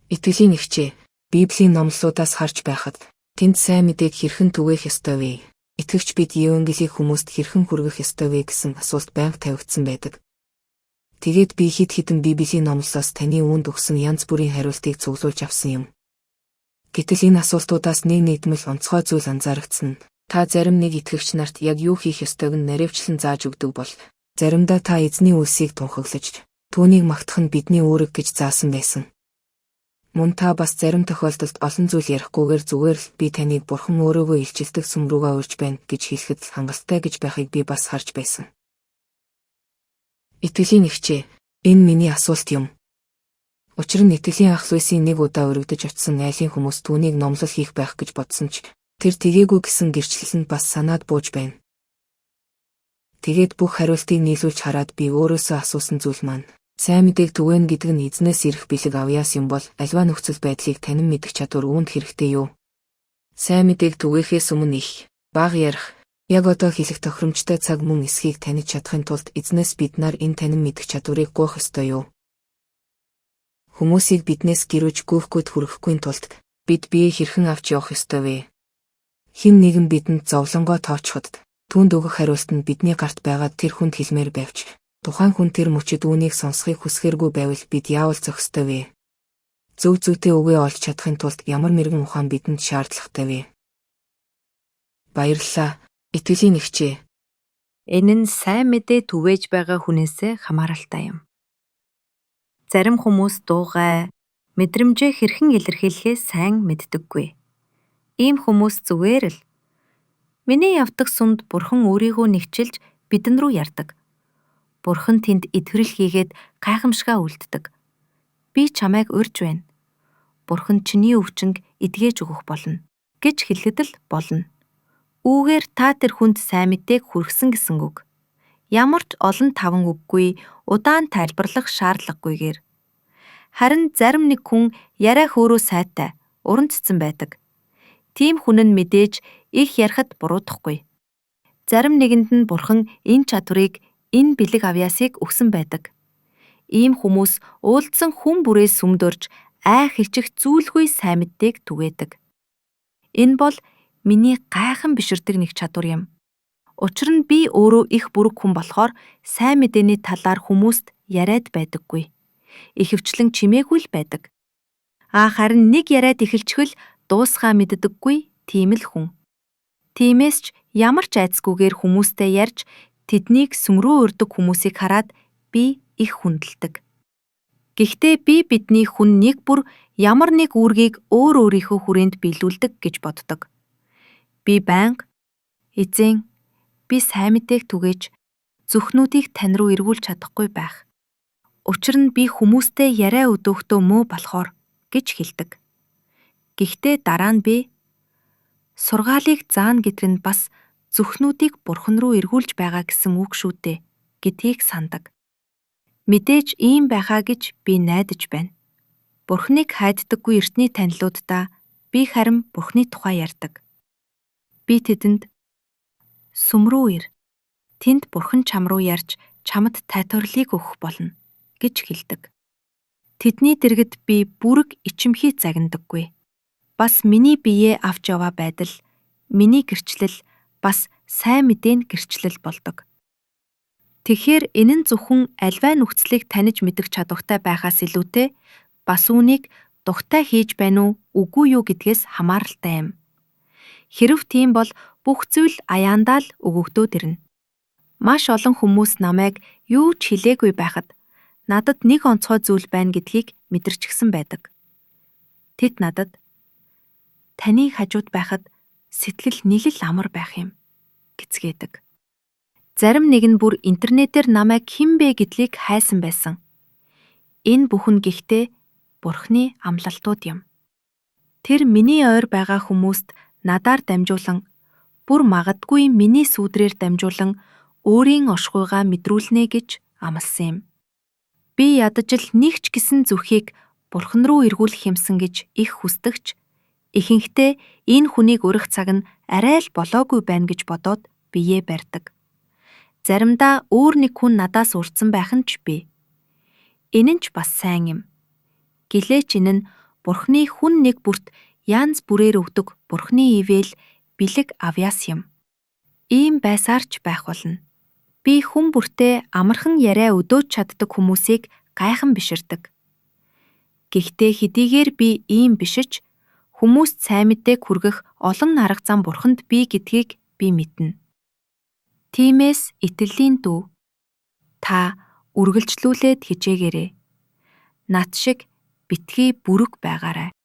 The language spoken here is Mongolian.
Итгэлийн эгчээ, Библийн номлолуудаас харж байхад тэнд сайн мэдээг хэрхэн түгээх ёстой вэ? Итгэгч бид Евангелийг хүмүүст хэрхэн хүргэх ёстой вэ гэсэн асуулт байнга тавигдсан байдаг. Тэгээд би хэд хэдэн Библийн номлолоос таны үүнд өгсөн янз бүрийн хариултыг цуглуулж авсан юм. Гэтэл энэ асуултуудаас нийгмэл онцгой зүйл анзаарэгдсэн нь та зарим нэг итгэгч нарт яг юу хийх ёстойг нь наривчлан зааж өгдөг бол заримдаа та эзний үлсийг тунхаглаж түүнийг магтах нь бидний үүрэг гэж заасан байсан. Мөн та бас зарим тохиолдолд олон зүйл ярихгүйгээр зүгээр л би таныг Бурхан өөрөөгөө илчилдэг сүм рүүгээ урьж байна гэж хэлэхэд хангалттай гэж байхыг би бас харж байсан. Итгэлийн эгчээ, энэ миний асуулт юм. Учир нь итгэлийн ах Луисын нэг удаа өргөдөж очсон айлын хүмүүс түүнийг номлол хийх байх гэж бодсон ч тэр тгээгүү гэсэн гэрчлэл нь бас санаад бууж байна. Тэгээд бүх хариултыг нийлүүлж хараад би өөрөөсөө асуусан зүйл маань сайн мэдээг түгээн гэдэг нь эзнээс ирэх бэлэг авьяас юм бол альва нөхцөл байдлыг танин мэдэх чадвар үүнд хэрэгтэй юу? Сайн мэдээг түгээхээс өмнө их, бага ярих, яг одоо хэлэх тохиромжтой цаг мөн эсхийг таних чадахын тулд эзнээс бид нар энэ танин мэдэх чадварыг гуйх ёстой юу? Хүмүүсийг биднээс гэрүүж гүйхгүйд хүрэхгүй тулд бид биеэ хэрхэн авч явах ёстой вэ? Хэн нэгэн бидэнд зовлонгоо тоочход түүнд өгөх хариулт нь бидний гарт байгаад тэр хүнд хэлмээр байвч тухайн хүн тэр мөчид үүнийг сонсхийг хүсэхэргүй байвал бид яавал зохистой вэ? Зөв зүйтэй үгээ олж чадахын тулд ямар мэрэгэн ухаан бидэнд шаардлагатай вэ? Баярлалаа, итгэлийн эгчээ. Энэ нь сайн мэдээ түгээж байгаа хүнээсээ хамааралтай юм. Зарим хүмүүс дуугай, мэдрэмжээ хэрхэн илэрхийлэхээ сайн мэддэггүй. Ийм хүмүүс зүгээр л миний явдаг сүмд Бурхан өөрийгөө нэгчилж бидэн рүү ярьдаг. Бурхан тэнд итгэрэл хийгээд гайхамшгаа үлддэг. Би чамайг урьж байна. Бурхан чиний өвчнөд эдгэж өгөх болно гэж хэлэхэд л болно. Үүгээр та тэр хүнд сайн мэдээг хүргэсэн гэсэн үг. Ямар ч олон таван үггүй, удаан тайлбарлах шаардлагагүйгээр. Харин зарим нэг хүн яриа хөөрөө сайтай, уран цэцэн байдаг. Тийм хүн нь мэдээж их ярихад буруудахгүй. Зарим нэгэнд нь Бурхан энэ чадварыг, энэ бэлэг авьяасыг өгсөн байдаг. Ийм хүмүүс уулдсан хүн бүрээс сүмдөрж ай хилчих зүйлгүй сайн мэддэг түгээдэг. Энэ бол миний гайхан биширдэг нэг чадвар юм. Учир нь би өөрөө их бүрэг хүн болохоор сайн мэдээний талаар хүмүүст яриад байдаггүй. Ихэвчлэн чимээгүй л байдаг. Харин нэг яриад эхэлчихвэл дуусгаа мэддэггүй тийм л хүн. Тиймээс ч ямар ч айцгүйгээр хүмүүстэй ярьж тэднийг сүмрөө урьдаг хүмүүсийг хараад би их хүндэлдэг. Гэхдээ би бидний хүн нэг бүр ямар нэг үүргийг өөрийнхөө хүрээнд биелүүлдэг гэж боддог. Би байнга эзэн, би сайн мэдээг түгээж зүрхнүүдийг тань руу эргүүлж чадахгүй байх. Учир нь би хүмүүстэй яриа өдөөхтөө муу болохоор гэж хэлдэг. Гэхдээ дараа нь би сургаалыг заана гэдг нь бас зүрхнүүдийг Бурхан руу эргүүлж байгаа гэсэн үг шүү дээ гэдгийг сандаг. Мэдээж ийм байхаа гэж би найдаж байна. Бурханыг хайддаггүй эртний танилуудаа би харин Бурханы тухай ярьдаг. Би тэдэнд сүм рүү ир. Тэнд Бурхан чам руу ярьж чамд тайтварлыг өгөх болно гэж хэлдэг. Тэдний дэргэд би бүрэг ичимхий загнадаггүй. Бас миний биеэ авч яваа байдал, миний гэрчлэл бас сайн мэдээн гэрчлэл болдог. Тэгэхээр энэ нь зөвхөн альваа нөхцөлийг таних мэдэх чадвартай байхаас илүүтэй бас үүнийг духтай хийж байна уу, үгүй юу гэдгээс хамааралтай юм. Хэрв тийм бол бүх зүйл аяандаа л өгөгдөөд ирнэ. Маш олон хүмүүс намайг юу ч хэлээгүй байхад надад нэг онцгой зүйл байна гэдгийг мэдэрчихсэн байдаг. Тэд надад таны хажууд байхад сэтгэл нийлэл амар байх юм гэцгээдэг. Зарим нэг нь бүр интернетээр намайг хэн бэ гэдгийг хайсан байсан. Энэ бүхэн гэхдээ Бурханы амлалтууд юм. Тэр миний ойр байгаа хүмүүст надаар дамжуулан, бүр магадгүй миний сүудрээр дамжуулан өөрийн оршихуйгаа мэдрүүлнэ гэж амласан юм. Би ядаж л нэг ч гэсэн зүрхийг Бурхан руу эргүүлэх юмсан гэж их хүсдэгч, ихэнхдээ энэ хүнийг урих цаг нь арай л болоогүй байна гэж бодоод биеэ барьдаг. Заримдаа өөр нэг хүн надаас урдсан байх нь ч бий. Энэ нь ч бас сайн юм. Гэлээч энэ нь Бурхны хүн нэг бүрт янз бүрээр өгдөг Бурхны ивэл бэлэг авьяас юм. Ийм байсаар ч байх болно. Би хүн бүртээ амархан яриа өдөөж чаддаг хүмүүсийг гайхан биширдэг. Гэхдээ хэдийгээр би ийм бишиж, хүмүүст сайн мэдээг хүргэх олон арга зам Бурханд бий гэдгийг би мэднэ. Тиймээс итгэлийн дүү, та үргэлжлүүлээд хичээгээрэй. Над шиг битгий бүрэг байгаарай.